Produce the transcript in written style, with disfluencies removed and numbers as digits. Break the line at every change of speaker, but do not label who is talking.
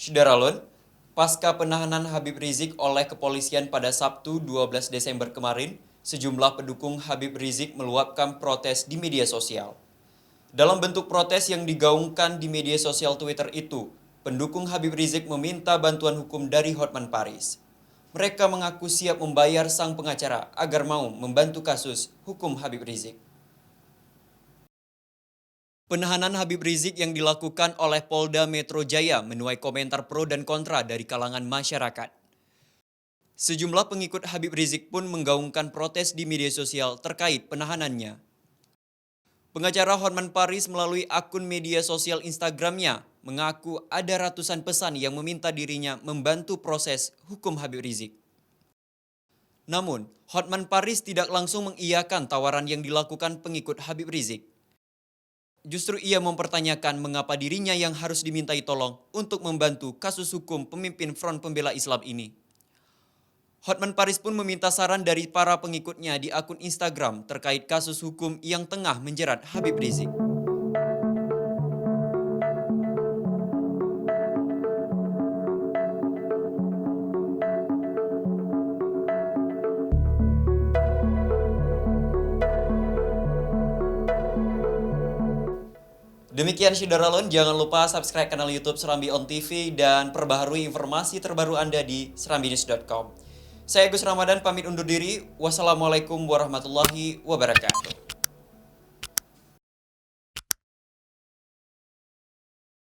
Syederalun, pasca penahanan Habib Rizik oleh kepolisian pada Sabtu 12 Desember kemarin, sejumlah pendukung Habib Rizik meluapkan protes di media sosial. Dalam bentuk protes yang digaungkan di media sosial Twitter itu, pendukung Habib Rizik meminta bantuan hukum dari Hotman Paris. Mereka mengaku siap membayar sang pengacara agar mau membantu kasus hukum Habib Rizik. Penahanan Habib Rizik yang dilakukan oleh Polda Metro Jaya menuai komentar pro dan kontra dari kalangan masyarakat. Sejumlah pengikut Habib Rizik pun menggaungkan protes di media sosial terkait penahanannya. Pengacara Hotman Paris melalui akun media sosial Instagramnya mengaku ada ratusan pesan yang meminta dirinya membantu proses hukum Habib Rizik. Namun, Hotman Paris tidak langsung mengiyakan tawaran yang dilakukan pengikut Habib Rizik. Justru ia mempertanyakan mengapa dirinya yang harus dimintai tolong untuk membantu kasus hukum pemimpin Front Pembela Islam ini. Hotman Paris pun meminta saran dari para pengikutnya di akun Instagram terkait kasus hukum yang tengah menjerat Habib Rizik. Demikian Syederalun, jangan lupa subscribe kanal YouTube Serambi On TV dan perbaharui informasi terbaru Anda di serambinews.com. Saya Agus Ramadan pamit undur diri. Wassalamualaikum warahmatullahi wabarakatuh.